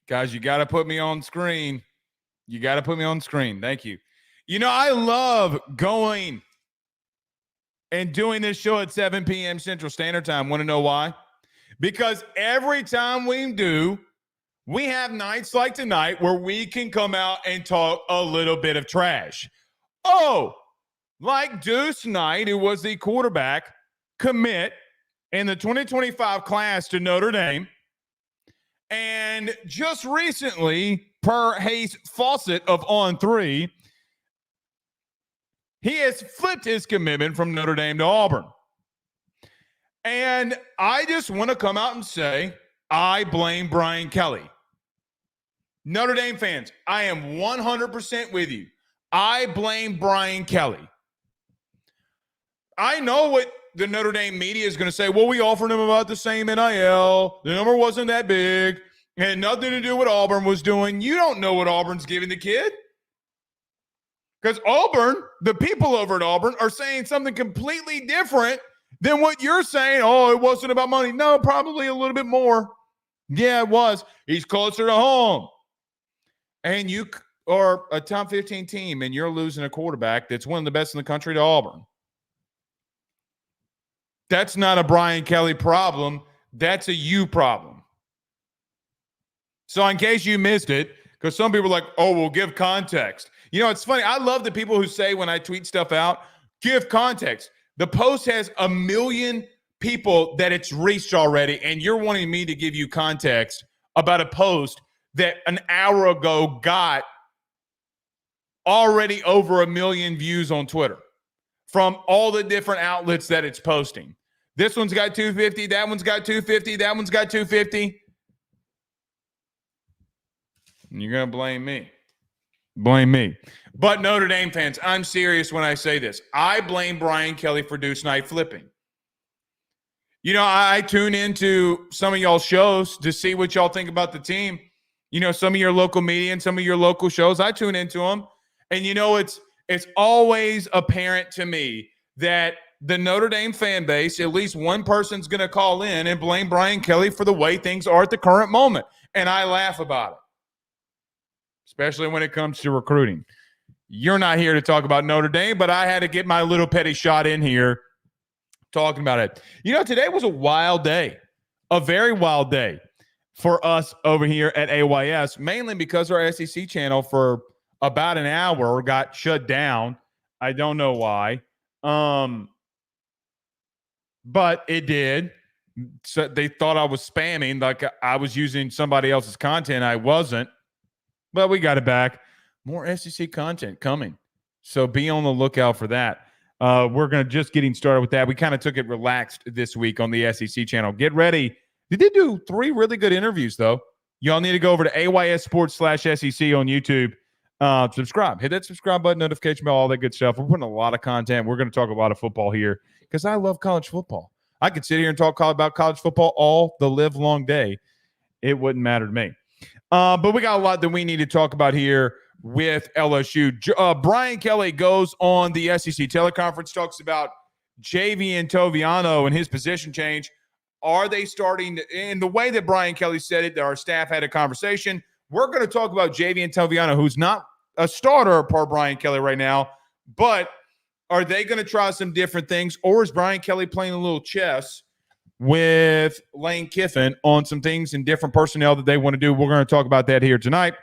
Guys, you got to put me on screen. You got to put me on screen. Thank you. You know, I love going and doing this show at 7 p.m. Central Standard Time. Want to know why? Because every time we do, we have nights like tonight where we can come out and talk a little bit of trash. Oh, like Deuce Knight, who was the quarterback commit in the 2025 class to Notre Dame. And just recently, per Hayes Fawcett of On3, he has flipped his commitment from Notre Dame to Auburn. And I just want to come out and say, I blame Brian Kelly. Notre Dame fans, I am 100% with you. I blame Brian Kelly. I know what the Notre Dame media is going to say. Well, we offered him about the same NIL. The number wasn't that big. It had nothing to do with what Auburn was doing. You don't know what Auburn's giving the kid. Because Auburn, the people over at Auburn, are saying something completely different than what you're saying. Oh, it wasn't about money. No, probably a little bit more. Yeah, it was. He's closer to home. And you are a top 15 team, and you're losing a quarterback that's one of the best in the country to Auburn. That's not a Brian Kelly problem. That's a you problem. So in case you missed it, because some people are like, oh, we'll give context. You know, it's funny. I love the people who say when I tweet stuff out, give context. The post has 1 million people that it's reached already, and you're wanting me to give you context about a post that an hour ago got already over 1 million views on Twitter from all the different outlets that it's posting. This one's got 250. That one's got 250. That one's got 250. And you're going to blame me. Blame me. But Notre Dame fans, I'm serious when I say this. I blame Brian Kelly for Deuce Knight flipping. You know, I tune into some of y'all's shows to see what y'all think about the team. You know, some of your local media and some of your local shows, I tune into them. And, you know, it's always apparent to me that the Notre Dame fan base, at least one person's going to call in and blame Brian Kelly for the way things are at the current moment. And I laugh about it, especially when it comes to recruiting. You're not here to talk about Notre Dame, but I had to get my little petty shot in here talking about it. You know, today was a wild day, a very wild day for us over here at AYS, mainly because our SEC channel for about an hour got shut down. I don't know why. But it did. So they thought I was spamming, like I was using somebody else's content. I wasn't. But we got it back. More SEC content coming. So be on the lookout for that. We're going to just getting started with that. We kind of took it relaxed this week on the SEC channel. Get ready. They did do 3 really good interviews, though. Y'all need to go over to AYS Sports/SEC on YouTube. Subscribe. Hit that subscribe button, notification bell, all that good stuff. We're putting a lot of content. We're going to talk a lot of football here because I love college football. I could sit here and talk about college football all the live long day. It wouldn't matter to me. But we got a lot that we need to talk about here with LSU. Brian Kelly goes on the SEC teleconference, talks about Javian Toviano and his position change. Are they starting – in the way that Brian Kelly said it, our staff had a conversation. We're going to talk about Javian Toviano, who's not a starter per Brian Kelly right now, but are they going to try some different things, or is Brian Kelly playing a little chess with Lane Kiffin on some things and different personnel that they want to do? We're going to talk about that here tonight.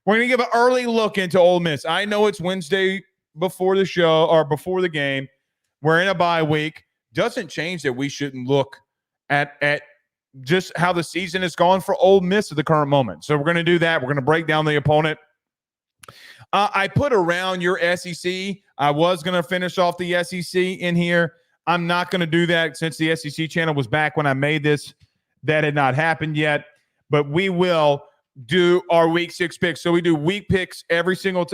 We're going to give an early look into Ole Miss. I know it's Wednesday before the show or before the game. We're in a bye week. Doesn't change that we shouldn't look at just how the season has gone for Ole Miss at the current moment. So we're going to do that. We're going to break down the opponent. I put around your SEC. I was going to finish off the SEC in here. I'm not going to do that since the SEC channel was back when I made this. That had not happened yet. But we will do our week 6 picks. So we do week picks every single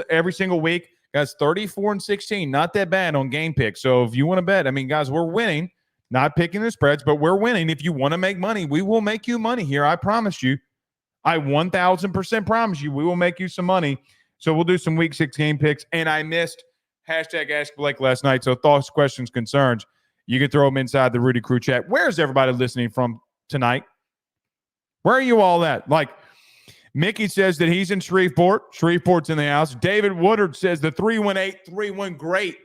week. Guys, 34-16. Not that bad on game picks. So if you want to bet, I mean, guys, we're winning. Not picking the spreads, but we're winning. If you want to make money, we will make you money here. I promise you. I 1,000% promise you we will make you some money. So we'll do some week 6 game picks. And I missed hashtag Ask Blake last night. So thoughts, questions, concerns, you can throw them inside the Rudy Crew chat. Where's everybody listening from tonight? Where are you all at? Like, Mickey says that he's in Shreveport. Shreveport's in the house. David Woodard says the 318-31 great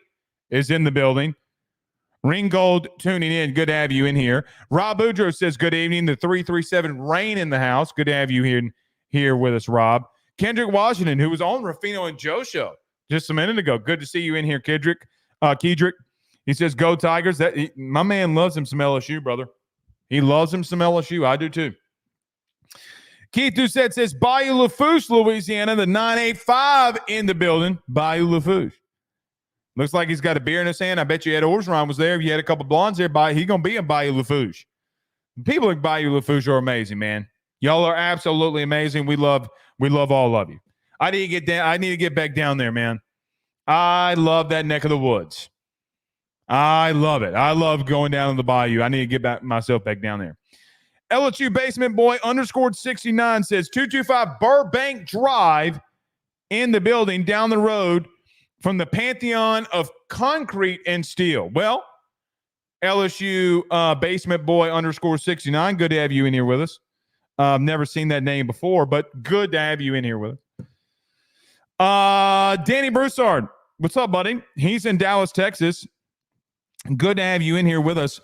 is in the building. Ringgold tuning in. Good to have you in here. Rob Boudreaux says good evening. The 337 Rain in the house. Good to have you here with us, Rob. Kendrick Washington, who was on Ruffino and Joe show just a minute ago. Good to see you in here, Kedrick. Kedrick. He says, go Tigers. My man loves him some LSU, brother. He loves him some LSU. I do too. Keith Doucette says, Bayou Lafourche, Louisiana, the 985 in the building. Bayou Lafourche. Looks like he's got a beer in his hand. I bet you Ed Orgeron was there. If you had a couple blondes there, he's going to be in Bayou Lafourche. People in Bayou Lafourche are amazing, man. Y'all are absolutely amazing. We love all of you. I need to get back down there, man. I love that neck of the woods. I love it. I love going down to the bayou. I need to get myself back down there. LSU Basement Boy _69 says 225 Burbank Drive in the building down the road from the Pantheon of Concrete and Steel. Well, LSU Basement Boy _69, good to have you in here with us. I've never seen that name before, but good to have you in here with us. Danny Broussard, what's up, buddy? He's in Dallas, Texas. Good to have you in here with us.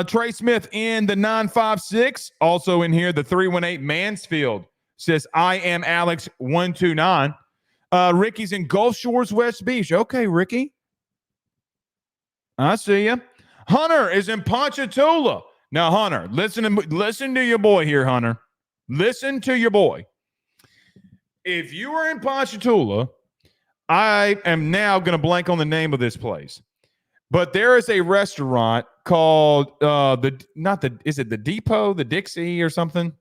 Trey Smith in the 956, also in here. The 318 Mansfield says, I am Alex 129. Ricky's in Gulf Shores, West Beach. Okay, Ricky. I see you. Hunter is in Ponchatoula. Now, Hunter, listen to your boy here, Hunter. Listen to your boy. If you are in Ponchatoula, I am now going to blank on the name of this place. But there is a restaurant called is it the Depot, the Dixie or something?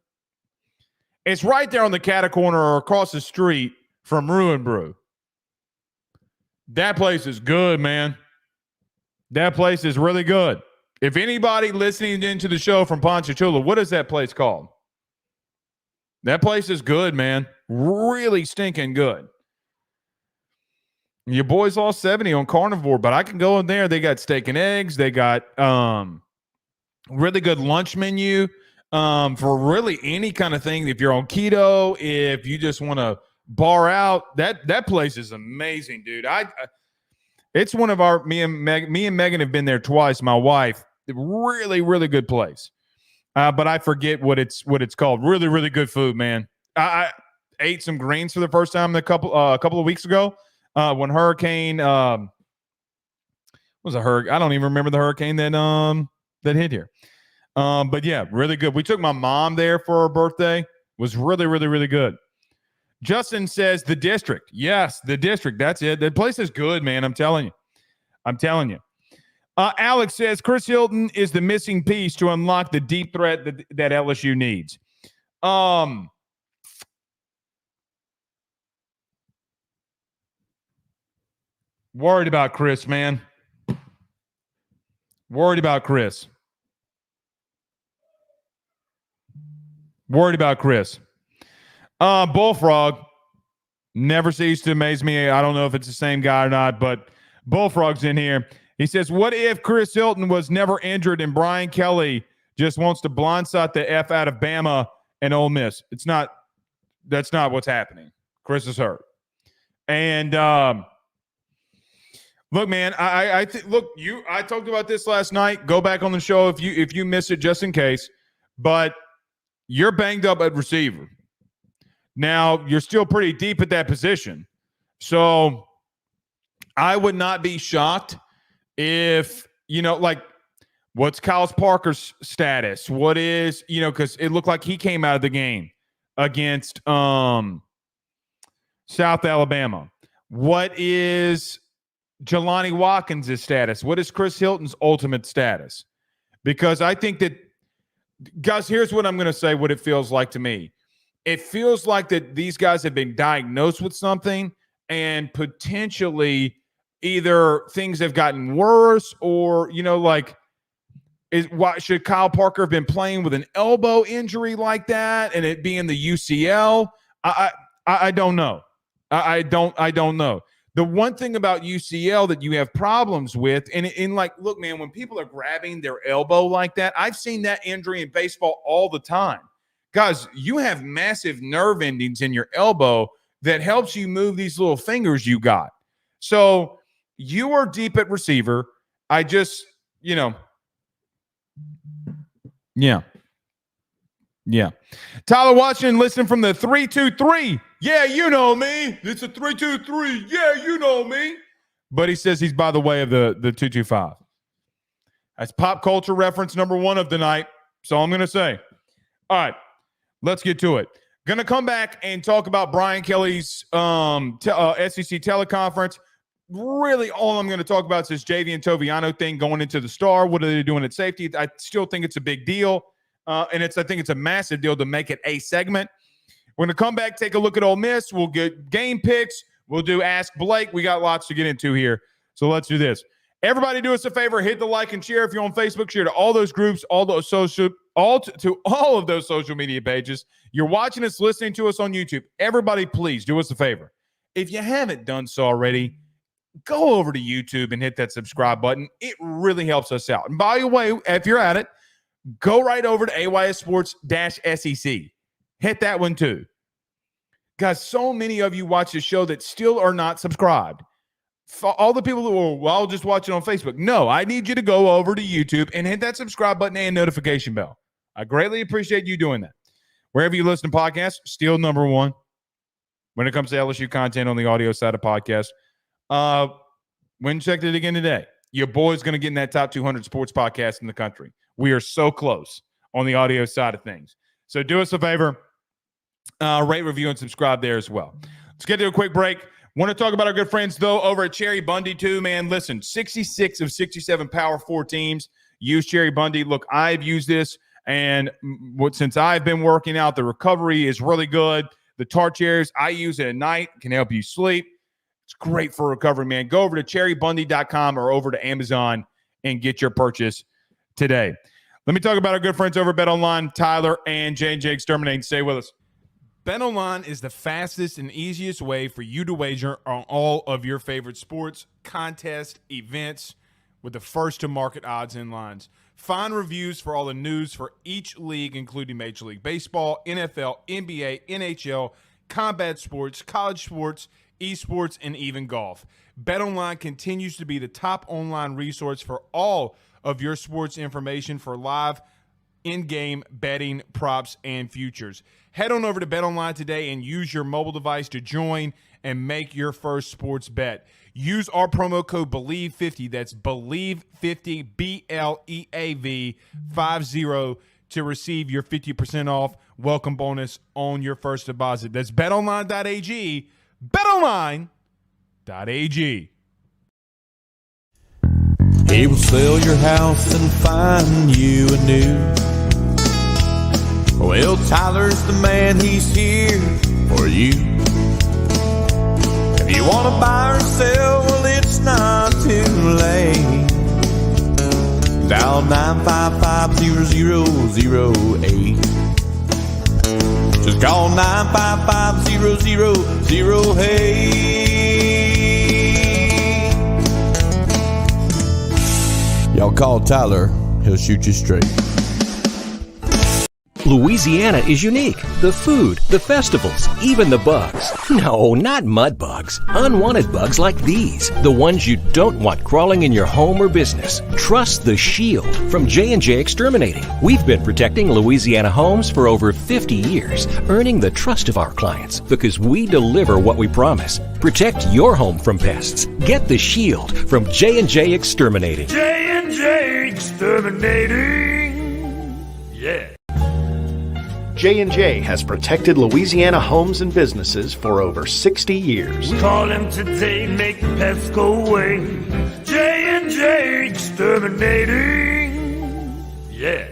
It's right there on the Cata corner or across the street from Ruin Brew. That place is good, man. That place is really good. If anybody listening into the show from Ponchatoula, what is that place called? That place is good, man. Really stinking good. Your boys lost 70 on carnivore, but I can go in there. They got steak and eggs. They got really good lunch menu for really any kind of thing. If you're on keto, if you just want to bar out, that place is amazing, dude. It's one of me and Megan have been there twice. My wife, really, really good place. But I forget what it's called. Really, really good food, man. I ate some greens for the first time a couple of weeks ago. When hurricane was a hurricane. I don't even remember the hurricane that hit here. But yeah, really good. We took my mom there for her birthday. It was really, really, really good. Justin says the district. Yes, the district. That's it. The place is good, man. I'm telling you. Alex says Chris Hilton is the missing piece to unlock the deep threat that LSU needs. Worried about Chris, man. Worried about Chris. Bullfrog never ceased to amaze me. I don't know if it's the same guy or not, but Bullfrog's in here. He says, what if Chris Hilton was never injured and Brian Kelly just wants to blindside the F out of Bama and Ole Miss? That's not what's happening. Chris is hurt. And look, man, I talked about this last night. Go back on the show if you miss it, just in case. But you're banged up at receiver. Now, you're still pretty deep at that position. So I would not be shocked if, what's Kyle Parker's status? What is, because it looked like he came out of the game against South Alabama. What is Jelani Watkins' status? What is Chris Hilton's ultimate status? Because I think that, guys, here's what I'm going to say, what it feels like to me. It feels like that these guys have been diagnosed with something and potentially either things have gotten worse or, should Kyle Parker have been playing with an elbow injury like that and it being the UCL? I don't know. I don't know. The one thing about UCL that you have problems with, and look, man, when people are grabbing their elbow like that, I've seen that injury in baseball all the time. Guys, you have massive nerve endings in your elbow that helps you move these little fingers you got. So you are deep at receiver. I just, yeah. Tyler Washington, listening from the 323. Yeah, you know me. It's a 323. Yeah, you know me. But he says he's by the way of the 225. That's pop culture reference number 1 of the night. So I'm going to say. All right, let's get to it. Going to come back and talk about Brian Kelly's SEC teleconference. Really, all I'm going to talk about is this JV and Toviano thing going into the Star. What are they doing at safety? I still think it's a big deal. And I think it's a massive deal to make it a segment. We're going to come back, take a look at Ole Miss. We'll get game picks. We'll do Ask Blake. We got lots to get into here. So let's do this. Everybody do us a favor. Hit the like and share if you're on Facebook. Share to all those groups, all those social, to all of those social media pages. You're watching us, listening to us on YouTube. Everybody, please do us a favor. If you haven't done so already, go over to YouTube and hit that subscribe button. It really helps us out. And by the way, if you're at it, go right over to AYS Sports-SEC. Hit that one too. Guys, so many of you watch the show that still are not subscribed. For all the people who I'll just watch it on Facebook. No, I need you to go over to YouTube and hit that subscribe button and notification bell. I greatly appreciate you doing that. Wherever you listen to podcasts, still number 1 when it comes to LSU content on the audio side of podcasts. When checked it again today, your boy's going to get in that top 200 sports podcast in the country. We are so close on the audio side of things. So do us a favor, rate, review, and subscribe there as well. Let's get to a quick break. Want to talk about our good friends, though, over at Cherry Bundy, too, man. Listen, 66 of 67 Power 4 teams use Cherry Bundy. Look, I've used this, and since I've been working out, the recovery is really good. The tart cherries, I use it at night, can help you sleep. It's great for recovery, man. Go over to cherrybundy.com or over to Amazon and get your purchase today. Let me talk about our good friends over at BetOnline, Tyler and J&J Exterminating. Stay with us. BetOnline is the fastest and easiest way for you to wager on all of your favorite sports, contests, events with the first-to-market odds and lines. Find reviews for all the news for each league, including Major League Baseball, NFL, NBA, NHL, combat sports, college sports, esports, and even golf. BetOnline continues to be the top online resource for all of your sports information for live in-game betting, props, and futures. Head on over to BetOnline today and use your mobile device to join and make your first sports bet. Use our promo code BELIEVE50, that's BELIEVE50, BLEAV 50, to receive your 50% off welcome bonus on your first deposit. That's betonline.ag, betonline.ag. He will sell your house and find you a new. Well, Tyler's the man, he's here for you. If you want to buy or sell, well, it's not too late. Dial 955-0008. Just call 955-0008. Y'all call Tyler, he'll shoot you straight. Louisiana is unique. The food, the festivals, even the bugs. No, not mud bugs. Unwanted bugs like these. The ones you don't want crawling in your home or business. Trust the Shield from J&J Exterminating. We've been protecting Louisiana homes for over 50 years, earning the trust of our clients because we deliver what we promise. Protect your home from pests. Get the Shield from J&J Exterminating. J&J Exterminating. Yeah. J&J has protected Louisiana homes and businesses for over 60 years. Call him today, make the pests go away. J&J Exterminating. Yeah.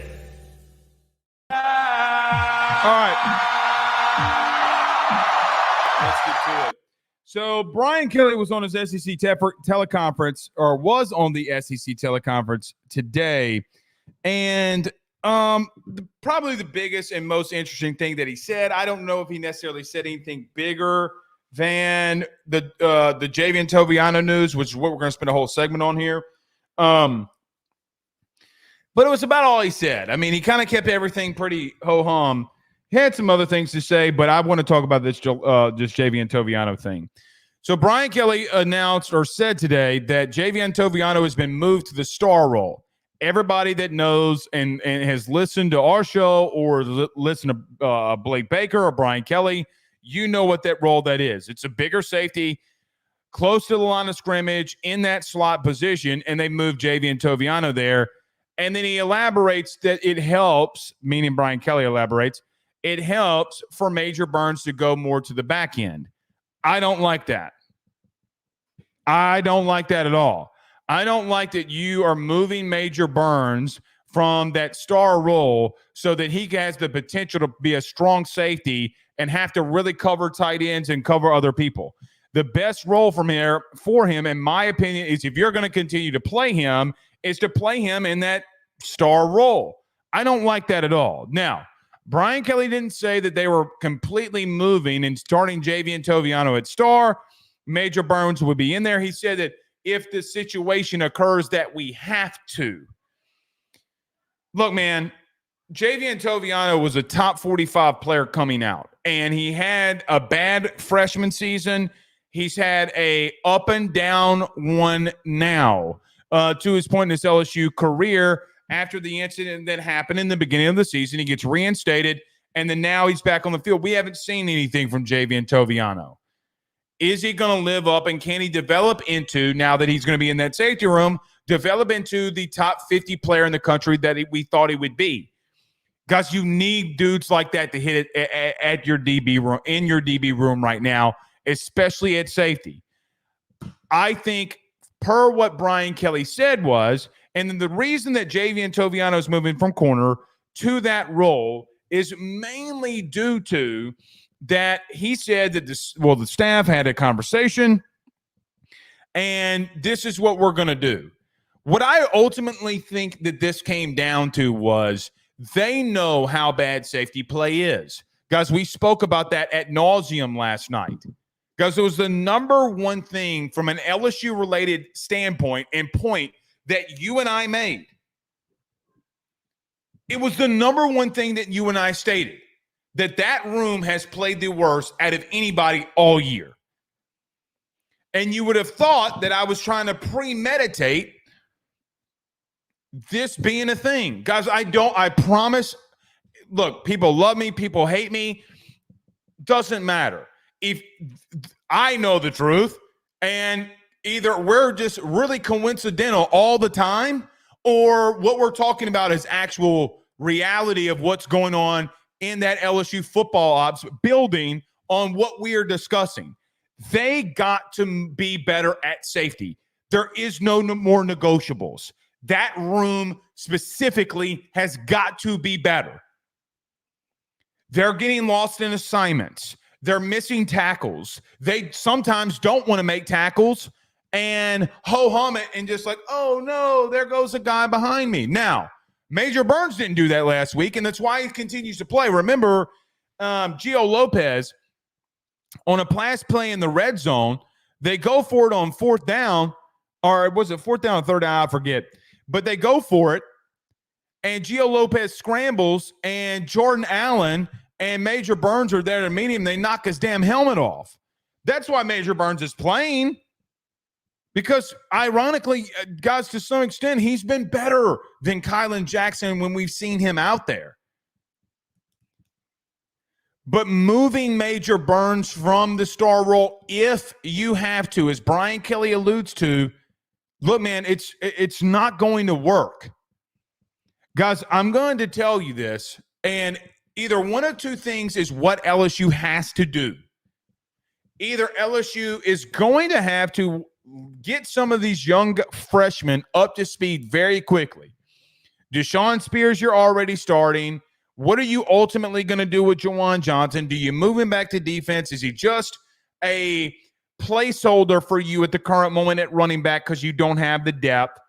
All right. Let's get to it. So Brian Kelly was on his SEC teleconference, or was on the SEC teleconference today, and probably the biggest and most interesting thing that he said, I don't know if he necessarily said anything bigger than the JV and Toviano news, which is what we're going to spend a whole segment on here. But it was about all he said. I mean, he kind of kept everything pretty ho-hum. He had some other things to say, but I want to talk about this Javian Toviano thing. So Brian Kelly announced or said today that Javian Toviano has been moved to the star role. Everybody that knows and has listened to our show or listened to Blake Baker or Brian Kelly, you know what that role that is. It's a bigger safety, close to the line of scrimmage in that slot position, and they moved Javian Toviano there. And then he elaborates that it helps, meaning Brian Kelly elaborates, it helps for Major Burns to go more to the back end. I don't like that. I don't like that at all. I don't like that you are moving Major Burns from that star role so that he has the potential to be a strong safety and have to really cover tight ends and cover other people. The best role for him, in my opinion, is if you're going to continue to play him, is to play him in that star role. I don't like that at all. Now, Brian Kelly didn't say that they were completely moving and starting Javian Toviano at star. Major Burns would be in there. He said that if the situation occurs that we have to. Look, man, Javian Toviano was a top 45 player coming out, and he had a bad freshman season. He's had a up and down one now to his point in his LSU career after the incident that happened in the beginning of the season. He gets reinstated, and then now he's back on the field. We haven't seen anything from Javian Toviano. Is he going to live up, and can he develop into, now that he's going to be in that safety room, develop into the top 50 player in the country that we thought he would be? Guys, you need dudes like that to hit it at your DB room, in your DB room right now, especially at safety. I think per what Brian Kelly said was, and then the reason that Javian Toviano is moving from corner to that role is mainly due to that he said that the staff had a conversation, and this is what we're going to do. What I ultimately think that this came down to was they know how bad safety play is. Guys, we spoke about that ad nauseum last night. Guys, it was the number one thing from an LSU-related standpoint and point that you and I made. It was the number one thing that you and I stated, that room has played the worst out of anybody all year. And you would have thought that I was trying to premeditate this being a thing. Guys, I promise. Look, people love me, people hate me. Doesn't matter. If I know the truth, and either we're just really coincidental all the time, or what we're talking about is actual reality of what's going on in that LSU football ops building on what we are discussing. They got to be better at safety. There is no more negotiables. That room specifically has got to be better. They're getting lost in assignments. They're missing tackles. They sometimes don't want to make tackles and ho-hum it and just like, oh, no, there goes a guy behind me. Now, Major Burns didn't do that last week, and that's why he continues to play. Remember, Gio Lopez, on a pass play in the red zone, they go for it on fourth down, or was it fourth down or third down? I forget. But they go for it, and Gio Lopez scrambles, and Jordan Allen and Major Burns are there to meet him. They knock his damn helmet off. That's why Major Burns is playing. Because ironically, guys, to some extent, he's been better than Kylan Jackson when we've seen him out there. But moving Major Burns from the star role, if you have to, as Brian Kelly alludes to, look, man, it's not going to work. Guys, I'm going to tell you this, and either one of two things is what LSU has to do. Either LSU is going to have to get some of these young freshmen up to speed very quickly. Deshaun Spears, you're already starting. What are you ultimately going to do with Juwan Johnson? Do you move him back to defense? Is he just a placeholder for you at the current moment at running back because you don't have the depth?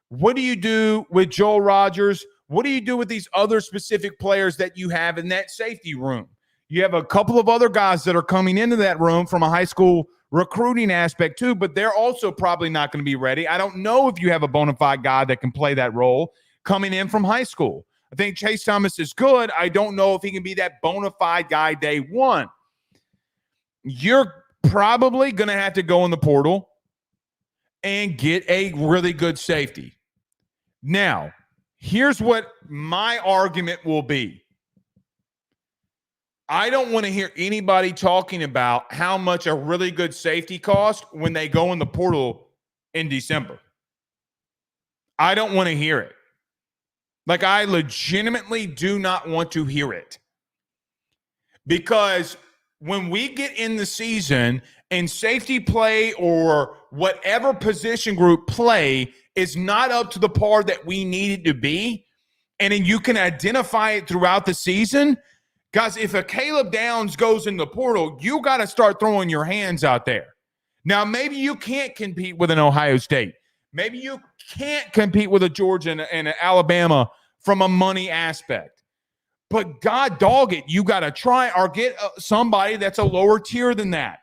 What do you do with Joel Rogers? What do you do with these other specific players that you have in that safety room? You have a couple of other guys that are coming into that room from a high school recruiting aspect too, but they're also probably not going to be ready. I don't know if you have a bona fide guy that can play that role coming in from high school. I think Chase Thomas is good. I don't know if he can be that bona fide guy day one. You're probably going to have to go in the portal and get a really good safety. Now, here's what my argument will be. I don't want to hear anybody talking about how much a really good safety costs when they go in the portal in December. I don't want to hear it. Like, I legitimately do not want to hear it. Because when we get in the season and safety play or whatever position group play is not up to the par that we need it to be, and then you can identify it throughout the season, guys, if a Caleb Downs goes in the portal, you got to start throwing your hands out there. Now, maybe you can't compete with an Ohio State. Maybe you can't compete with a Georgia and an Alabama from a money aspect. But God dog it, you got to try or get somebody that's a lower tier than that.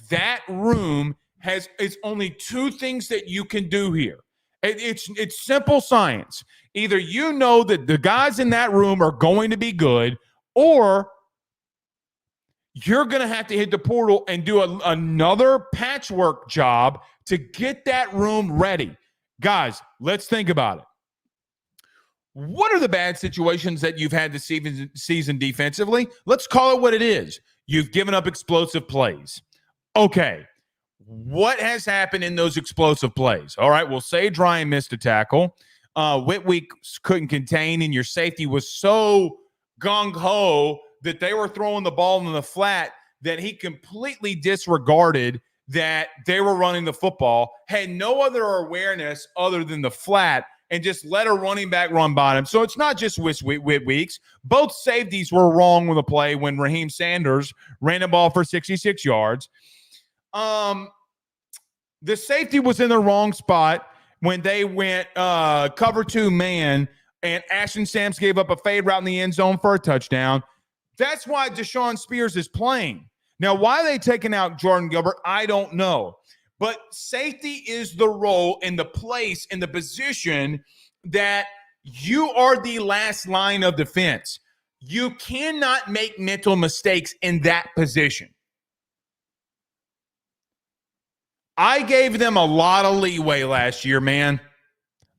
That room it's only two things that you can do here. It's simple science. Either you know that the guys in that room are going to be good, or you're going to have to hit the portal and do another patchwork job to get that room ready. Guys, let's think about it. What are the bad situations that you've had this season defensively? Let's call it what it is. You've given up explosive plays. Okay, what has happened in those explosive plays? All right, well, Sage Ryan missed a tackle. Whitweek couldn't contain, and your safety was so gung-ho that they were throwing the ball in the flat that he completely disregarded that they were running the football, had no other awareness other than the flat, and just let a running back run by him. So it's not just Whitweeks. Both safeties were wrong with the play when Raheem Sanders ran the ball for 66 yards. The safety was in the wrong spot when they went cover 2 man, and Ashton Sams gave up a fade route in the end zone for a touchdown. That's why Deshaun Spears is playing. Now, why are they taking out Jordan Gilbert? I don't know. But safety is the role and the place and the position that you are the last line of defense. You cannot make mental mistakes in that position. I gave them a lot of leeway last year, man.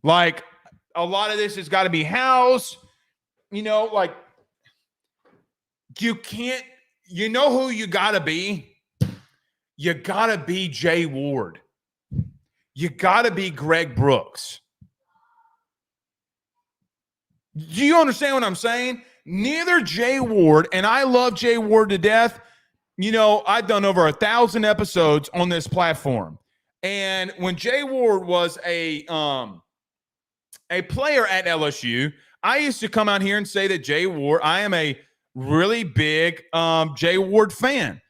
Like, a lot of this has got to be house. You know, like, you can't, you know who you got to be? You got to be Jay Ward. You got to be Greg Brooks. Do you understand what I'm saying? Neither Jay Ward, and I love Jay Ward to death. You know, I've done over 1,000 episodes on this platform. And when Jay Ward was a player at LSU, I used to come out here and say that Jay Ward, I am a really big Jay Ward fan.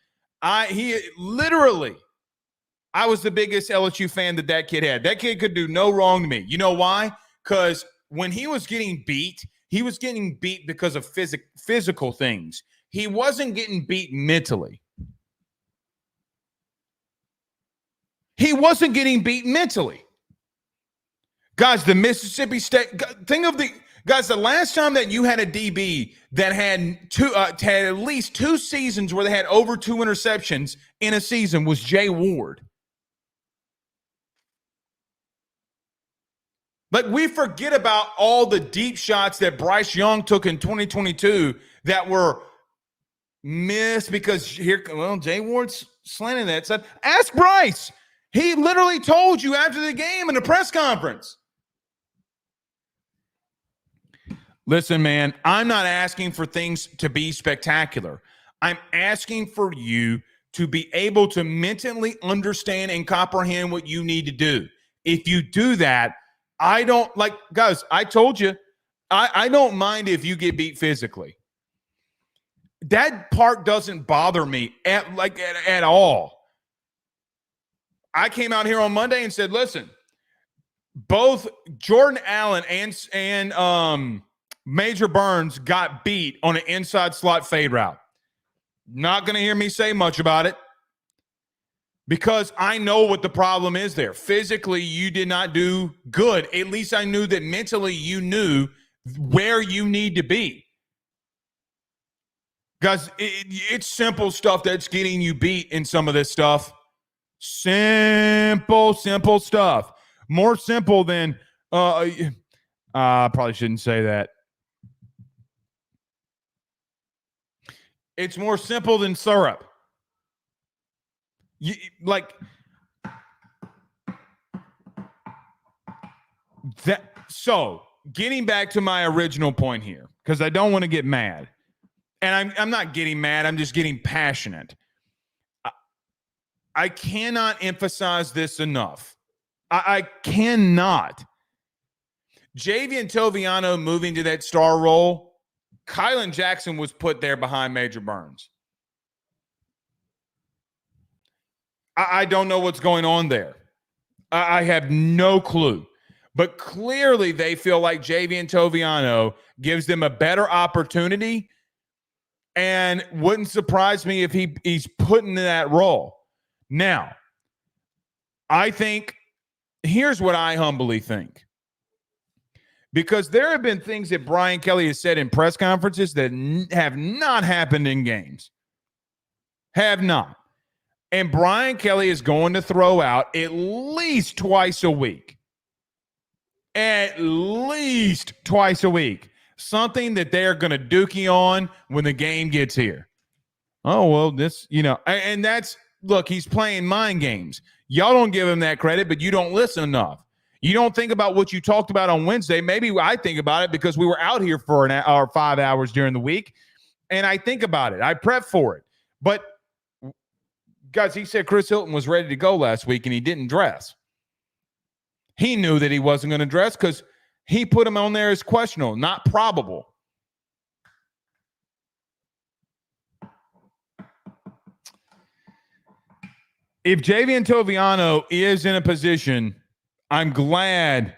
I was the biggest LSU fan that kid had. That kid could do no wrong to me. You know why? Because when he was getting beat because of physical things. He wasn't getting beat mentally. He wasn't getting beat mentally. Guys, the Mississippi State, the last time that you had a DB that had at least 2 seasons where they had over 2 interceptions in a season was Jay Ward. Like, we forget about all the deep shots that Bryce Young took in 2022 that were missed because Jay Ward's slanting that side. Ask Bryce. He literally told you after the game in the press conference. Listen, man, I'm not asking for things to be spectacular. I'm asking for you to be able to mentally understand and comprehend what you need to do. If you do that, guys, I told you, I don't mind if you get beat physically. That part doesn't bother me at all. I came out here on Monday and said, listen, both Jordan Allen and Major Burns got beat on an inside slot fade route. Not going to hear me say much about it because I know what the problem is there. Physically, you did not do good. At least I knew that mentally you knew where you need to be. Guys, it's simple stuff that's getting you beat in some of this stuff. Simple stuff. More simple than I probably shouldn't say that. It's more simple than syrup. Like that. So getting back to my original point here, because I don't want to get mad. And I'm not getting mad. I'm just getting passionate. I cannot emphasize this enough. I cannot. Javian Toviano moving to that star role, Kylan Jackson was put there behind Major Burns. I don't know what's going on there. I have no clue. But clearly they feel like Javian Toviano gives them a better opportunity, and wouldn't surprise me if he's put in that role. Now, I think, here's what I humbly think. Because there have been things that Brian Kelly has said in press conferences that have not happened in games. Have not. And Brian Kelly is going to throw out at least twice a week. At least twice a week. Something that they're going to dookie on when the game gets here. Oh, well, this, and that's, look, he's playing mind games. Y'all don't give him that credit, but you don't listen enough. You don't think about what you talked about on Wednesday. Maybe I think about it because we were out here for an hour, 5 hours during the week, and I think about it. I prep for it. But, guys, he said Chris Hilton was ready to go last week, and he didn't dress. He knew that he wasn't going to dress because he put him on there as questionable, not probable. If Javian Toviano is in a position, I'm glad.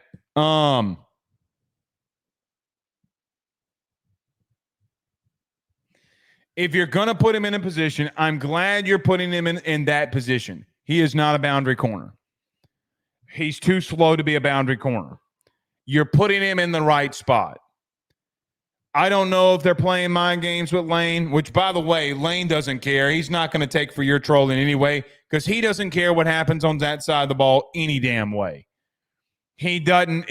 If you're going to put him in a position, I'm glad you're putting him in that position. He is not a boundary corner. He's too slow to be a boundary corner. You're putting him in the right spot. I don't know if they're playing mind games with Lane, which, by the way, Lane doesn't care. He's not going to take for your trolling anyway because he doesn't care what happens on that side of the ball any damn way. He doesn't.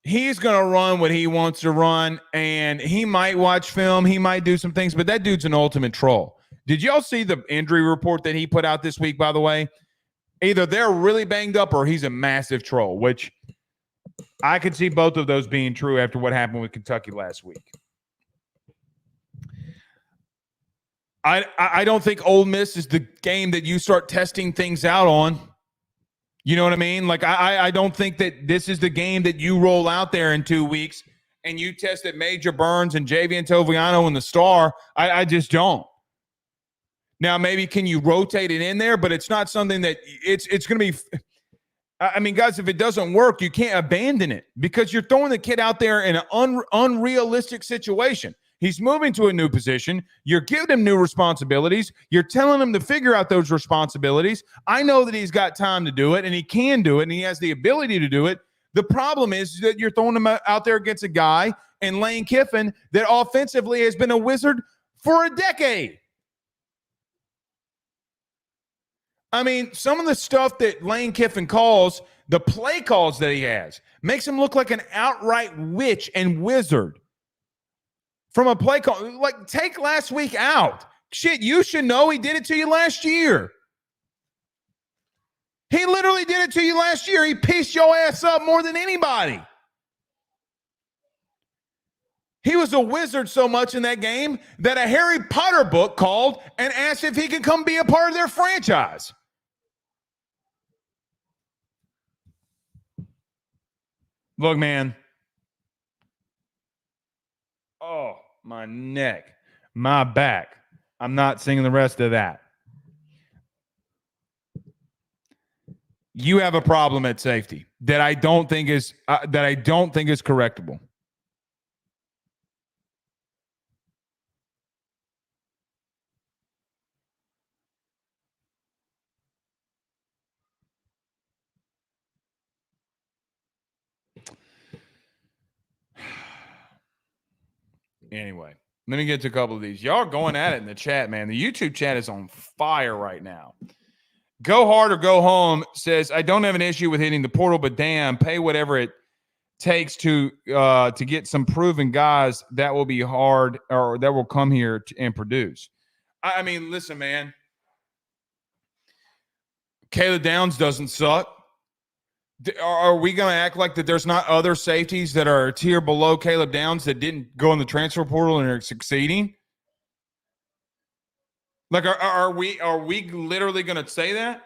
He's going to run what he wants to run, and he might watch film. He might do some things, but that dude's an ultimate troll. Did y'all see the injury report that he put out this week, by the way? Either they're really banged up or he's a massive troll, which I could see both of those being true after what happened with Kentucky last week. I don't think Ole Miss is the game that you start testing things out on. You know what I mean? Like, I don't think that this is the game that you roll out there in 2 weeks and you test at Major Burns and Javian Toviano and the star. I just don't. Now, maybe can you rotate it in there, but it's not something that it's going to be. I mean, guys, if it doesn't work, you can't abandon it because you're throwing the kid out there in an unrealistic situation. He's moving to a new position. You're giving him new responsibilities. You're telling him to figure out those responsibilities. I know that he's got time to do it, and he can do it, and he has the ability to do it. The problem is that you're throwing him out there against a guy in Lane Kiffin that offensively has been a wizard for a decade. I mean, some of the stuff that Lane Kiffin calls, the play calls that he has, makes him look like an outright witch and wizard. From a play call, like, take last week out. Shit, you should know he did it to you last year. He literally did it to you last year. He pieced your ass up more than anybody. He was a wizard so much in that game that a Harry Potter book called and asked if he could come be a part of their franchise. Look, man. Oh, my neck, my back. I'm not singing the rest of that. You have a problem at safety that I don't think is correctable. Anyway, let me get to a couple of these. Y'all are going at it in the chat, man. The YouTube chat is on fire right now. Go hard or go home says, I don't have an issue with hitting the portal, but damn, pay whatever it takes to get some proven guys that will be hard or that will come here and produce. I mean, listen, man. Caleb Downs doesn't suck. Are we going to act like that there's not other safeties that are a tier below Caleb Downs that didn't go in the transfer portal and are succeeding? Like, are we literally going to say that?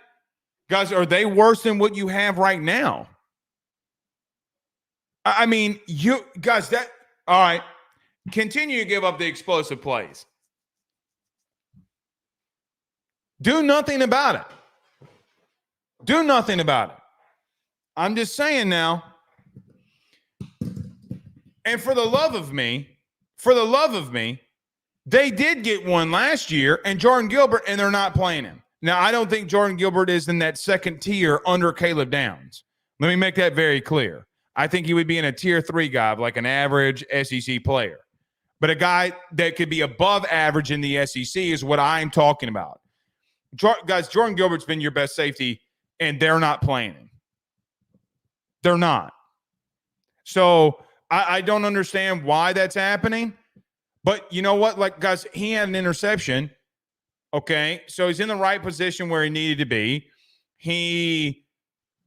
Guys, are they worse than what you have right now? I mean, you guys, all right, continue to give up the explosive plays. Do nothing about it. Do nothing about it. I'm just saying now, and for the love of me, they did get one last year, and Jordan Gilbert, and they're not playing him. Now, I don't think Jordan Gilbert is in that second tier under Caleb Downs. Let me make that very clear. I think he would be in a tier 3 guy, like an average SEC player. But a guy that could be above average in the SEC is what I'm talking about. Guys, Jordan Gilbert's been your best safety, and they're not playing him. They're not. So I don't understand why that's happening. But you know what? Like, guys, he had an interception. Okay, so he's in the right position where he needed to be. He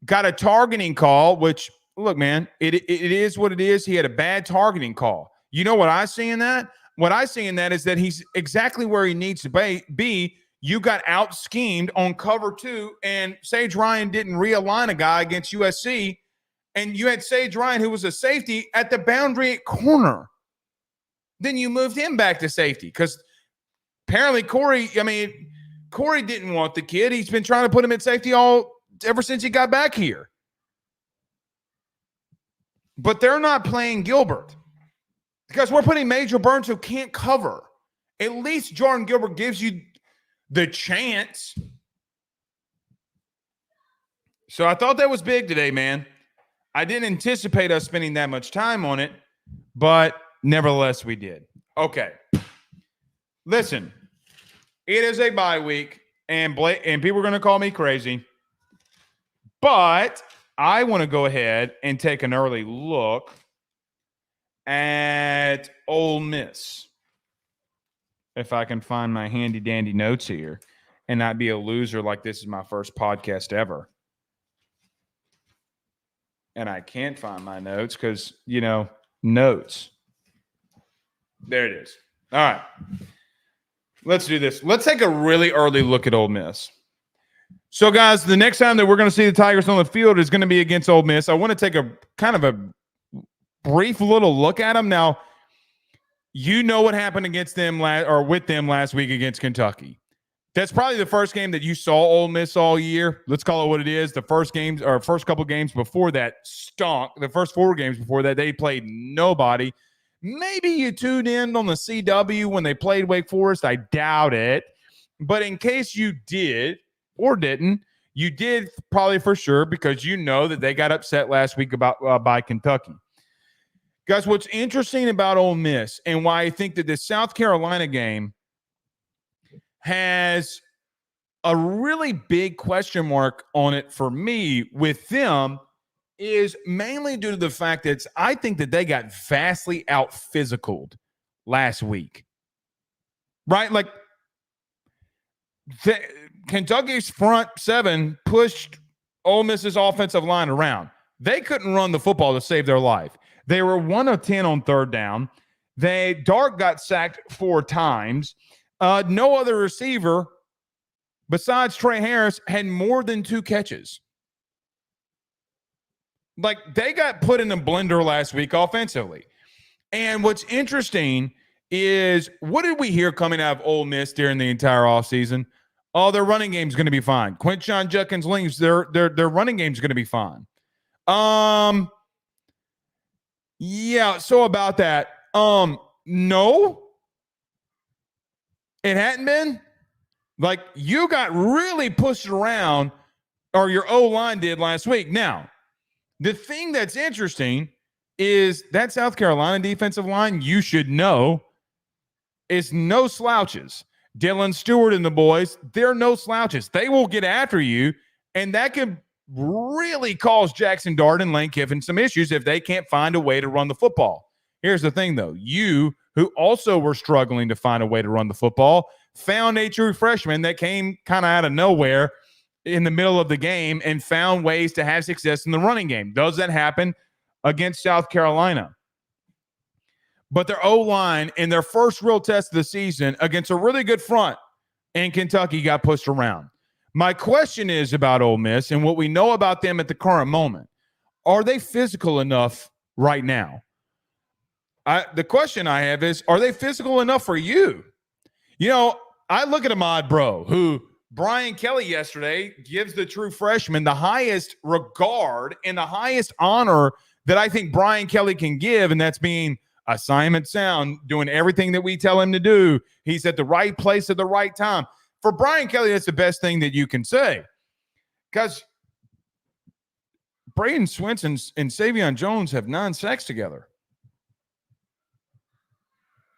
got a targeting call, which, look, man, it is what it is. He had a bad targeting call. You know what I see in that? What I see in that is that he's exactly where he needs to be. You got out-schemed on cover 2, and Sage Ryan didn't realign a guy against USC, and you had Sage Ryan, who was a safety, at the boundary at corner. Then you moved him back to safety because apparently Corey didn't want the kid. He's been trying to put him at safety ever since he got back here. But they're not playing Gilbert because we're putting Major Burns who can't cover. At least Jordan Gilbert gives you the chance. So I thought that was big today, man. I didn't anticipate us spending that much time on it, but nevertheless, we did. Okay. Listen, it is a bye week, and people are going to call me crazy, but I want to go ahead and take an early look at Ole Miss. If I can find my handy-dandy notes here and not be a loser like this is my first podcast ever. And I can't find my notes because, notes. There it is. All right. Let's do this. Let's take a really early look at Ole Miss. So, guys, the next time that we're going to see the Tigers on the field is going to be against Ole Miss. I want to take a kind of a brief little look at them. Now, you know what happened against them with them last week against Kentucky. That's probably the first game that you saw Ole Miss all year. Let's call it what it is. The first couple games before that stunk. The first 4 games before that, they played nobody. Maybe you tuned in on the CW when they played Wake Forest. I doubt it. But in case you did or didn't, you did probably for sure because you know that they got upset last week by Kentucky. Guys, what's interesting about Ole Miss and why I think that the South Carolina game has a really big question mark on it for me with them is mainly due to the fact that I think that they got vastly out-physicaled last week. Right? Like, Kentucky's front 7 pushed Ole Miss's offensive line around. They couldn't run the football to save their life. They were 1 of 10 on third down. Dart got sacked 4 times. No other receiver besides Trey Harris had more than 2 catches. Like, they got put in a blender last week offensively. And what's interesting is, what did we hear coming out of Ole Miss during the entire offseason? Oh, their running game's going to be fine. Quinshon Judkins leaves, their running game's going to be fine. Yeah, so about that. No, it hadn't been. Like, you got really pushed around, or your O-line did last week. Now, the thing that's interesting is that South Carolina defensive line, you should know, is no slouches. Dylan Stewart and the boys, they're no slouches. They will get after you, and that can really cause Jackson Dart and Lane Kiffin some issues if they can't find a way to run the football. Here's the thing, though. You, who also were struggling to find a way to run the football, found a true freshman that came kind of out of nowhere in the middle of the game and found ways to have success in the running game. Does that happen against South Carolina? But their O-line in their first real test of the season against a really good front in Kentucky got pushed around. My question is about Ole Miss and what we know about them at the current moment. Are they physical enough right now? The question I have is, are they physical enough for you? You know, I look at Ahmad Bro, who Brian Kelly yesterday gives the true freshman the highest regard and the highest honor that I think Brian Kelly can give, and that's being assignment sound, doing everything that we tell him to do. He's at the right place at the right time. For Brian Kelly, that's the best thing that you can say. Because Braden Swinson and Savion Jones have 9 sacks together.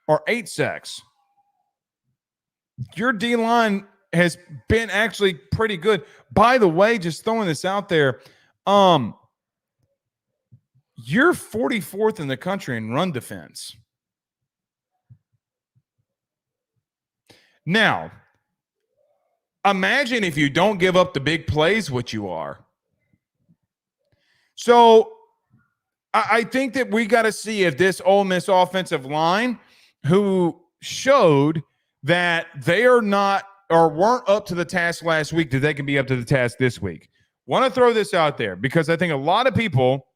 Or 8 sacks. Your D-line has been actually pretty good. By the way, just throwing this out there, you're 44th in the country in run defense. Now, imagine if you don't give up the big plays, what you are. So I think that we got to see if this Ole Miss offensive line, who showed that they are not or weren't up to the task last week, that they can be up to the task this week. Want to throw this out there because I think a lot of people,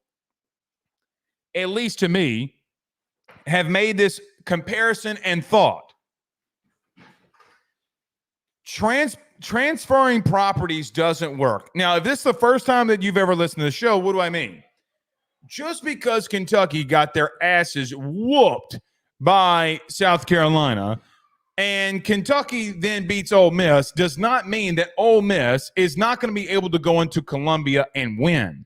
at least to me, have made this comparison and thought. Transferring properties doesn't work. Now, if this is the first time that you've ever listened to the show, what do I mean? Just because Kentucky got their asses whooped by South Carolina and Kentucky then beats Ole Miss does not mean that Ole Miss is not going to be able to go into Columbia and win.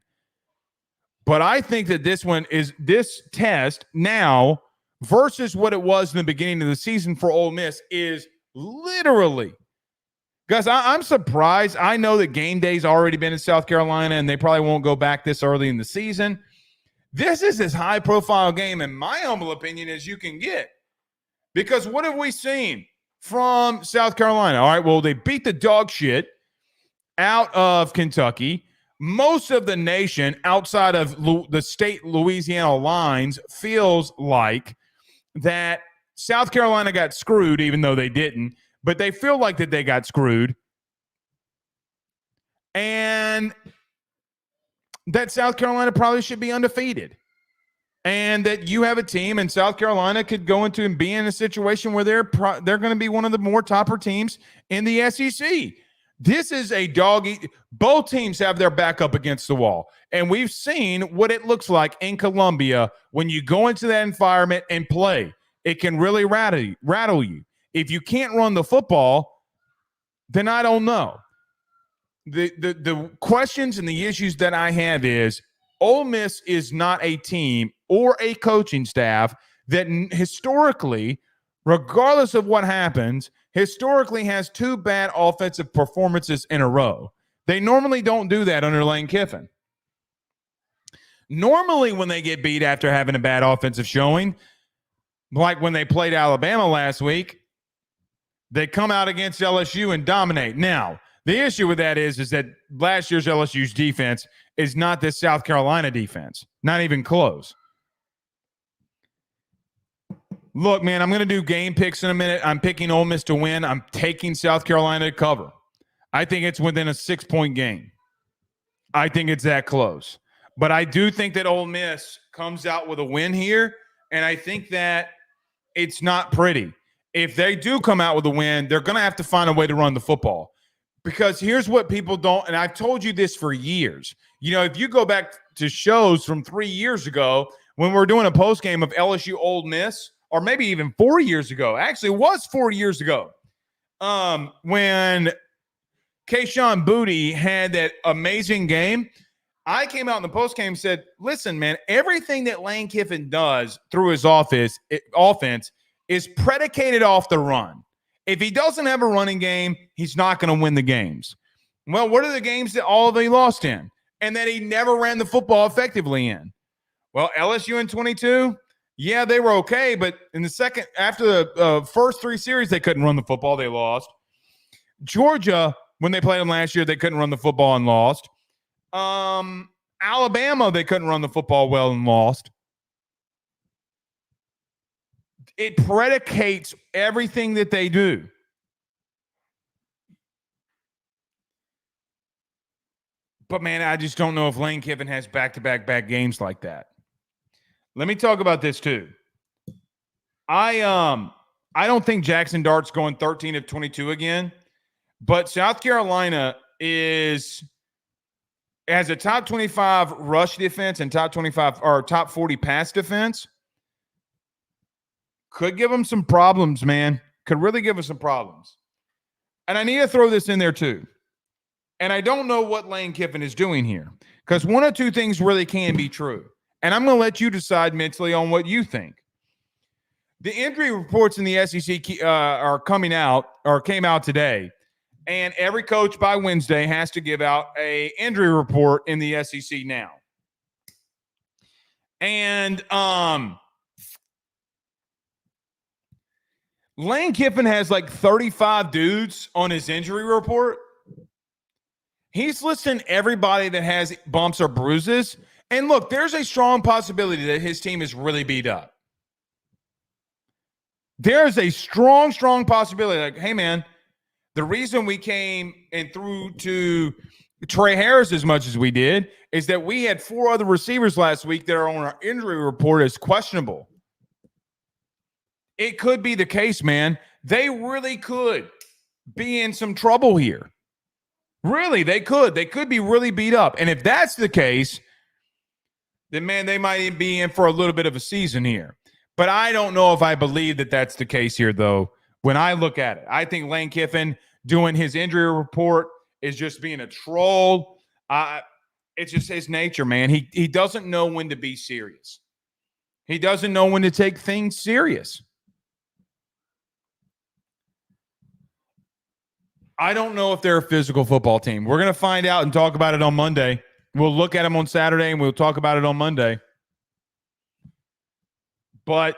But I think that this test now versus what it was in the beginning of the season for Ole Miss is literally, guys, I'm surprised. I know that game day's already been in South Carolina and they probably won't go back this early in the season. This is as high-profile game, in my humble opinion, as you can get. Because what have we seen from South Carolina? All right, well, they beat the dog shit out of Kentucky. Most of the nation outside of the state Louisiana lines feels like that South Carolina got screwed, even though they didn't. But they feel like that they got screwed. And that South Carolina probably should be undefeated. And that you have a team and South Carolina could go into and be in a situation where they're going to be one of the more topper teams in the SEC. This is a dog-eat. Both teams have their back up against the wall. And we've seen what it looks like in Columbia when you go into that environment and play. It can really rattle you. If you can't run the football, then I don't know. The questions and the issues that I have is Ole Miss is not a team or a coaching staff that historically, regardless of what happens, historically has 2 bad offensive performances in a row. They normally don't do that under Lane Kiffin. Normally when they get beat after having a bad offensive showing, like when they played Alabama last week, they come out against LSU and dominate. Now, the issue with that is that last year's LSU's defense is not this South Carolina defense. Not even close. Look, man, I'm going to do game picks in a minute. I'm picking Ole Miss to win. I'm taking South Carolina to cover. I think it's within a 6-point game. I think it's that close. But I do think that Ole Miss comes out with a win here, and I think that it's not pretty. If they do come out with a win, they're going to have to find a way to run the football. Because here's what people don't, and I've told you this for years. You know, if you go back to shows from 3 years ago when we're doing a postgame of LSU Ole Miss, or maybe even 4 years ago. Actually, it was 4 years ago when Kayshawn Boutte had that amazing game. I came out in the postgame and said, listen, man, everything that Lane Kiffin does through his offense is predicated off the run. If he doesn't have a running game, he's not going to win the games. Well, what are the games that all of he lost in and that he never ran the football effectively in? Well, LSU in 22, yeah, they were okay, but in the second, after the first 3 series, they couldn't run the football. They lost. Georgia, when they played them last year, they couldn't run the football and lost. Alabama, they couldn't run the football well and lost. It predicates everything that they do. But, man, I just don't know if Lane Kiffin has back-to-back bad games like that. Let me talk about this, too. I don't think Jackson Dart's going 13 of 22 again, but South Carolina has a top 25 rush defense and top 25 or top 40 pass defense. Could give them some problems, man. Could really give us some problems. And I need to throw this in there, too. And I don't know what Lane Kiffin is doing here because one or two things really can be true. And I'm going to let you decide mentally on what you think. The injury reports in the SEC are coming out or came out today. And every coach by Wednesday has to give out an injury report in the SEC now. And Lane Kiffin has like 35 dudes on his injury report. He's listing everybody that has bumps or bruises. And look, there's a strong possibility that his team is really beat up. There's a strong possibility. Like, hey, man, the reason we came and threw to Trey Harris as much as we did is that we had 4 other receivers last week that are on our injury report as questionable. It could be the case, man. They really could be in some trouble here. Really, they could. They could be really beat up. And if that's the case, then, man, they might be in for a little bit of a season here. But I don't know if I believe that that's the case here, though, when I look at it. I think Lane Kiffin doing his injury report is just being a troll. It's just his nature, man. He doesn't know when to be serious. He doesn't know when to take things serious. I don't know if they're a physical football team. We're going to find out and talk about it on Monday. We'll look at them on Saturday, and we'll talk about it on Monday. But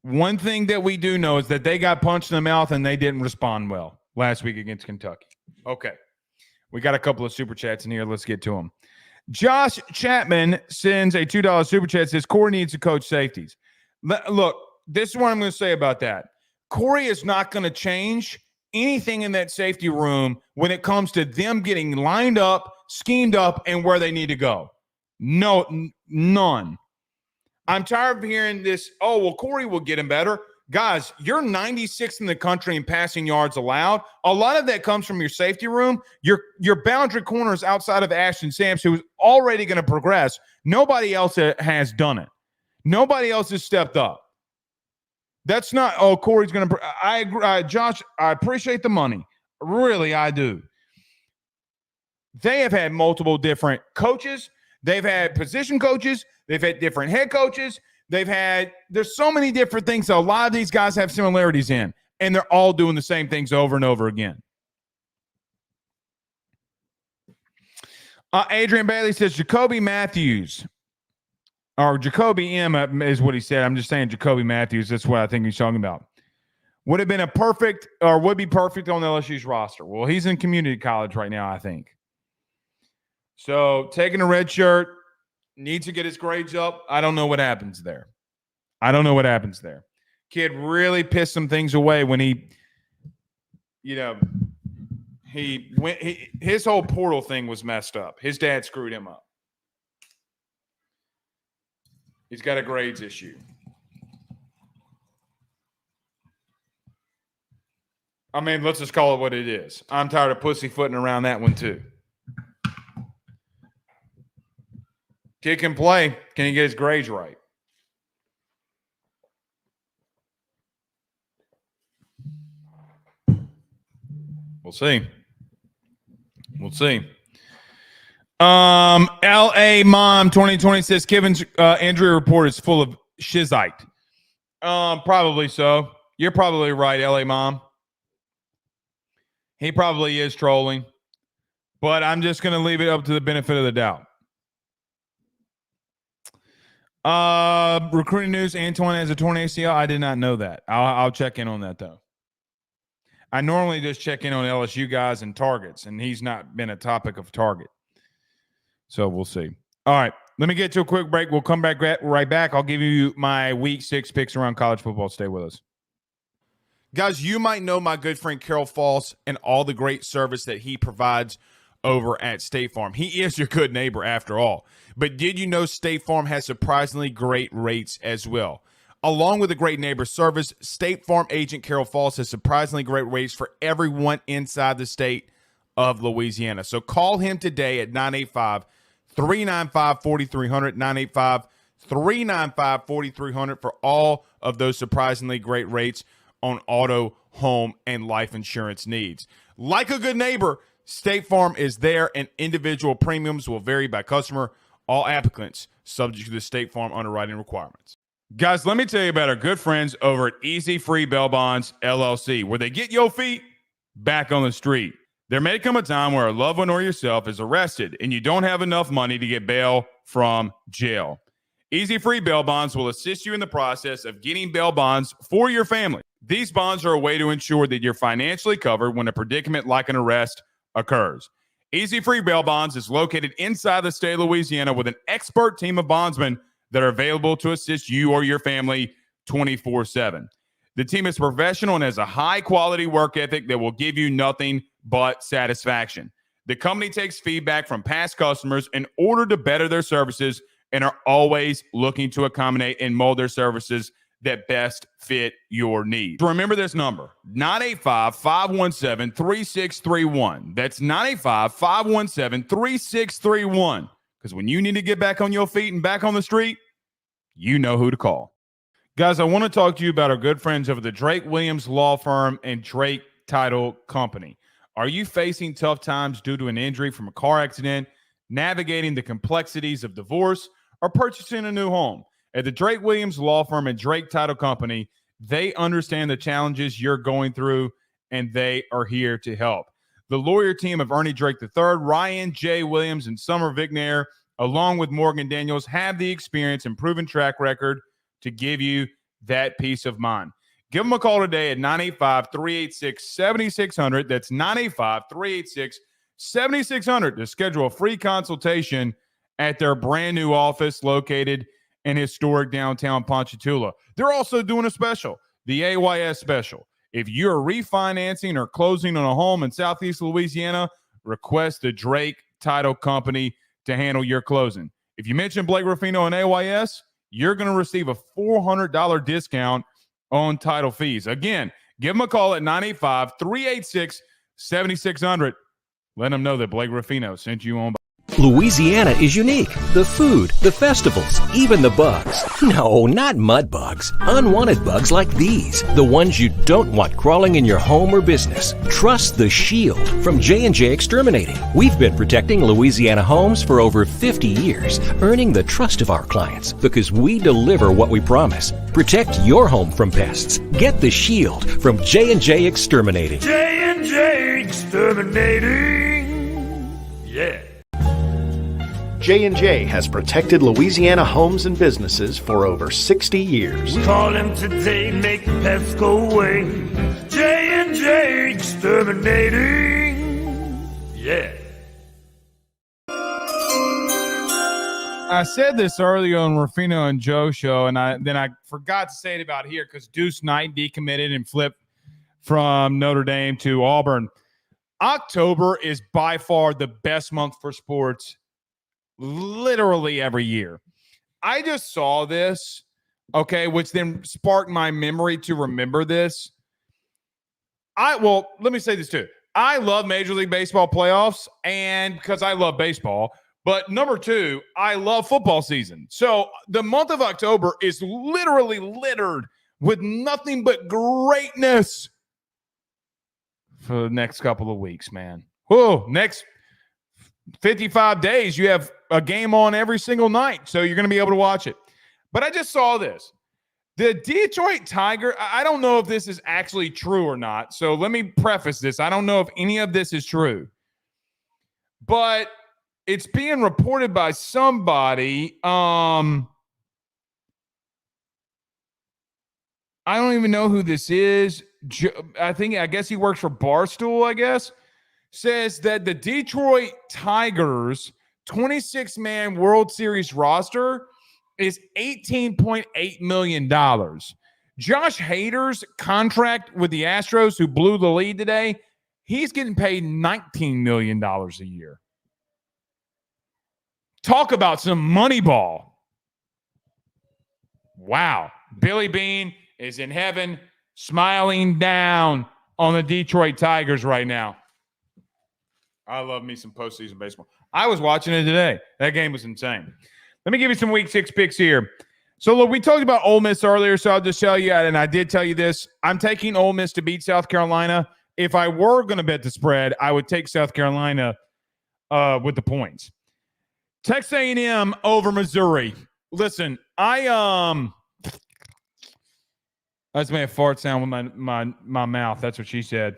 one thing that we do know is that they got punched in the mouth, and they didn't respond well last week against Kentucky. Okay. We got a couple of super chats in here. Let's get to them. Josh Chapman sends a $2 super chat, says Corey needs to coach safeties. Look, this is what I'm going to say about that. Corey is not going to change anything in that safety room when it comes to them getting lined up, schemed up, and where they need to go. No, none. I'm tired of hearing this, oh, well, Corey will get him better. Guys, you're 96th in the country in passing yards allowed. A lot of that comes from your safety room. Your boundary corners outside of Ashton Sampson, who's already going to progress. Nobody else has done it. Nobody else has stepped up. That's not, oh, Corey's going to – I agree. Josh, I appreciate the money. Really, I do. They have had multiple different coaches. They've had position coaches. They've had different head coaches. There's so many different things that a lot of these guys have similarities in, and they're all doing the same things over and over again. Adrian Bailey says Jacoby Matthews. Or Jacoby M is what he said. I'm just saying Jacoby Matthews. That's what I think he's talking about. Would have been a perfect or would be perfect on LSU's roster. Well, he's in community college right now, I think. So taking a red shirt, needs to get his grades up. I don't know what happens there. Kid really pissed some things away when his whole portal thing was messed up. His dad screwed him up. He's got a grades issue. I mean, let's just call it what it is. I'm tired of pussyfooting around that one too. Kid can play. Can he get his grades right? We'll see. LA Mom 2020 says Kevin's injury report is full of shizite. Probably so. You're probably right, LA Mom. He probably is trolling, but I'm just going to leave it up to the benefit of the doubt. Recruiting news: Antoine has a torn ACL. I did not know that. I'll check in on that though. I normally just check in on LSU guys and targets, and he's not been a topic of target. So we'll see. All right, let me get to a quick break. We'll come back right back. I'll give you my week 6 picks around college football. Stay with us. Guys, you might know my good friend Carol Falls and all the great service that he provides over at State Farm. He is your good neighbor after all. But did you know State Farm has surprisingly great rates as well? Along with the great neighbor service, State Farm agent Carol Falls has surprisingly great rates for everyone inside the state of Louisiana. So call him today at 985-395-4300, 985-395-4300 for all of those surprisingly great rates on auto, home, and life insurance needs. Like a good neighbor, State Farm is there, and individual premiums will vary by customer. All applicants subject to the State Farm underwriting requirements. Guys, let me tell you about our good friends over at Easy Free Bail Bonds, LLC, where they get your feet back on the street. There may come a time where a loved one or yourself is arrested and you don't have enough money to get bail from jail. Easy Free Bail Bonds will assist you in the process of getting bail bonds for your family. These bonds are a way to ensure that you're financially covered when a predicament like an arrest occurs. Easy Free Bail Bonds is located inside the state of Louisiana with an expert team of bondsmen that are available to assist you or your family 24/7. The team is professional and has a high-quality work ethic that will give you nothing but satisfaction. The company takes feedback from past customers in order to better their services and are always looking to accommodate and mold their services that best fit your needs. So remember this number, 985-517-3631. That's 985-517-3631. Because when you need to get back on your feet and back on the street, you know who to call. Guys, I want to talk to you about our good friends over the Drake Williams Law Firm and Drake Title Company. Are you facing tough times due to an injury from a car accident, navigating the complexities of divorce, or purchasing a new home? At the Drake Williams Law Firm and Drake Title Company, they understand the challenges you're going through, and they are here to help. The lawyer team of Ernie Drake III, Ryan J. Williams, and Summer Vignair, along with Morgan Daniels, have the experience and proven track record to give you that peace of mind. Give them a call today at 985-386-7600. That's 985-386-7600 to schedule a free consultation at their brand new office located in historic downtown Ponchatoula. They're also doing a special, the AYS special. If you're refinancing or closing on a home in Southeast Louisiana, request the Drake Title Company to handle your closing. If you mention Blake Ruffino and AYS, you're going to receive a $400 discount on title fees. Again, give them a call at 985-386-7600. Let them know that Blake Ruffino sent you on by. Louisiana is unique. The food, the festivals, even the bugs. No, not mud bugs. Unwanted bugs like these. The ones you don't want crawling in your home or business. Trust the Shield from J&J Exterminating. We've been protecting Louisiana homes for over 50 years, earning the trust of our clients because we deliver what we promise. Protect your home from pests. Get the Shield from J&J Exterminating. J&J Exterminating. Yeah. J&J has protected Louisiana homes and businesses for over 60 years. Call him today, make the pests go away. J&J Exterminating. Yeah. I said this earlier on Ruffino and Joe show, and I forgot to say it about here because Deuce Knight decommitted and flipped from Notre Dame to Auburn. October is by far the best month for sports literally every year. I just saw this, okay, which then sparked my memory to remember this. Let me say this too. I love Major League Baseball playoffs, and because I love baseball. But number two, I love football season. So the month of October is literally littered with nothing but greatness for the next couple of weeks, man. Whoa, next 55 days, you have a game on every single night, so you're going to be able to watch it. But I just saw this. The Detroit Tiger, I don't know if this is actually true or not. So let me preface this. I don't know if any of this is true. But it's being reported by somebody. I don't even know who this is. I guess he works for Barstool, I guess. Says that the Detroit Tigers 26-man World Series roster is $18.8 million. Josh Hader's contract with the Astros, who blew the lead today, he's getting paid $19 million a year. Talk about some money ball. Wow. Billy Beane is in heaven, smiling down on the Detroit Tigers right now. I love me some postseason baseball. I was watching it today. That game was insane. Let me give you some Week 6 picks here. So, look, we talked about Ole Miss earlier, so I'll just tell you, and I did tell you this. I'm taking Ole Miss to beat South Carolina. If I were going to bet the spread, I would take South Carolina with the points. Texas A&M over Missouri. Listen, I just made a fart sound with my mouth. That's what she said.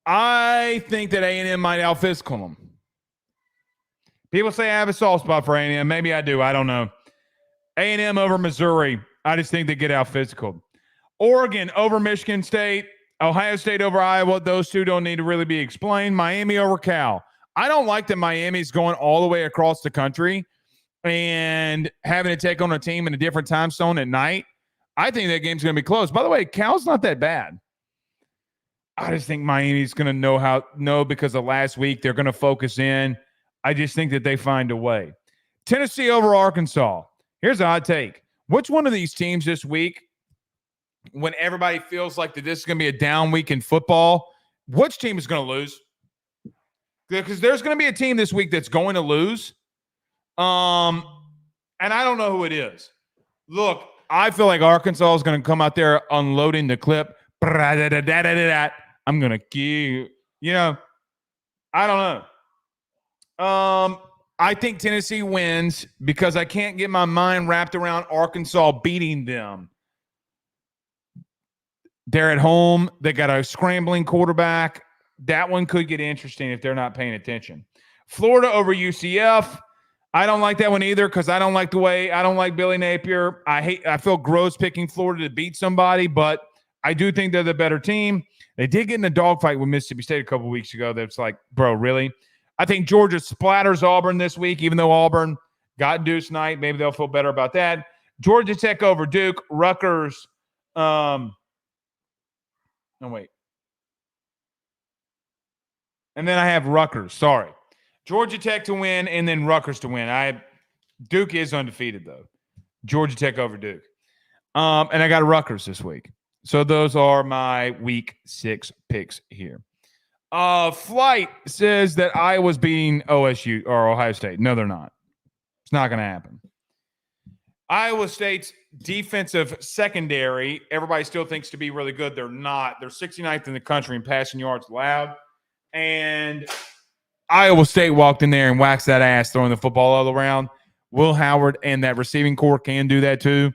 I think that A&M might out-physical them. People say I have a soft spot for A&M. Maybe I do. I don't know. A&M over Missouri. I just think they get out-physical. Oregon over Michigan State. Ohio State over Iowa. Those two don't need to really be explained. Miami over Cal. I don't like that Miami's going all the way across the country and having to take on a team in a different time zone at night. I think that game's going to be close. By the way, Cal's not that bad. I just think Miami's going to know because of last week. They're going to focus in. I just think that they find a way. Tennessee over Arkansas. Here's a hot take. Which one of these teams this week, when everybody feels like that this is going to be a down week in football, which team is going to lose? Because there's going to be a team this week that's going to lose. And I don't know who it is. Look, I feel like Arkansas is going to come out there unloading the clip. I'm going to give, I don't know. I think Tennessee wins because I can't get my mind wrapped around Arkansas beating them. They're at home. They got a scrambling quarterback. That one could get interesting if they're not paying attention. Florida over UCF. I don't like that one either because I don't like Billy Napier. I feel gross picking Florida to beat somebody, but I do think they're the better team. They did get in a dogfight with Mississippi State a couple weeks ago. That's like, bro, really? I think Georgia splatters Auburn this week, even though Auburn got deuce night. Maybe they'll feel better about that. Georgia Tech over Duke. Rutgers. No, wait. And then I have Rutgers. Sorry. Georgia Tech to win and then Rutgers to win. Duke is undefeated, though. Georgia Tech over Duke. And I got Rutgers this week. So those are my Week 6 picks here. Flight says that Iowa's beating OSU or Ohio State. No, they're not. It's not going to happen. Iowa State's defensive secondary, everybody still thinks to be really good. They're not. They're 69th in the country in passing yards allowed. And Iowa State walked in there and waxed that ass throwing the football all around. Will Howard and that receiving corps can do that too.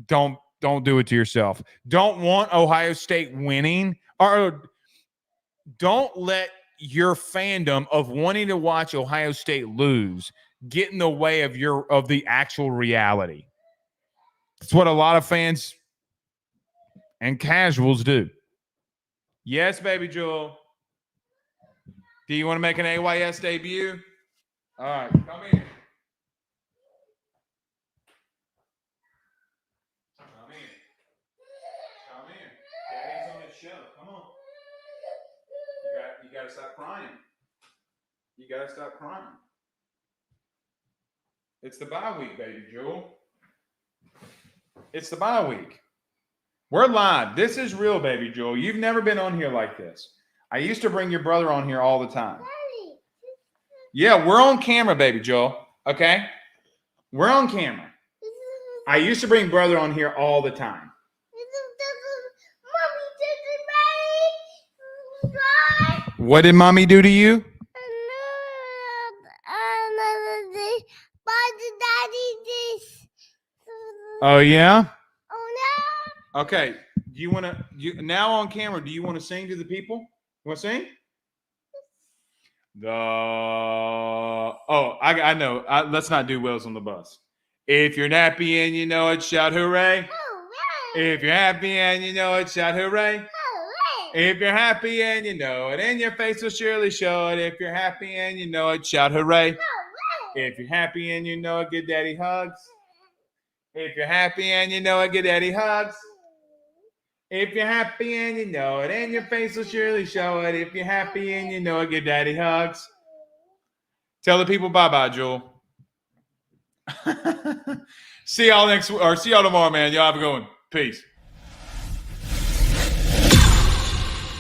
Don't do it to yourself. Don't want Ohio State winning, or don't let your fandom of wanting to watch Ohio State lose get in the way of the actual reality. It's what a lot of fans and casuals do. Yes, baby Jewel. Do you want to make an AYS debut? All right, come in. Come in. Daddy's on the show. Come on. You got to stop crying. You got to stop crying. It's the bye week, baby Jewel. It's the bye week. We're live. This is real, baby Jewel. You've never been on here like this. I used to bring your brother on here all the time. Yeah, we're on camera, baby Joel. Okay? We're on camera. I used to bring brother on here all the time. What did mommy do to you? Oh yeah. Okay. You want to? You now on camera? Do you want to sing to the people? You want to sing? I know. Let's not do Wheels on the Bus. If you're happy and you know it, shout hooray! If you're happy and you know it, shout hooray! If you're happy and you know it, and your face will surely show it. If you're happy and you know it, shout hooray! If you're happy and you know it, give daddy hugs. If you're happy and you know it, give daddy hugs. If you're happy and you know it, and your face will surely show it. If you're happy and you know it, give daddy hugs. Tell the people bye-bye, Joel. See y'all tomorrow, man. Y'all have a good one. Peace.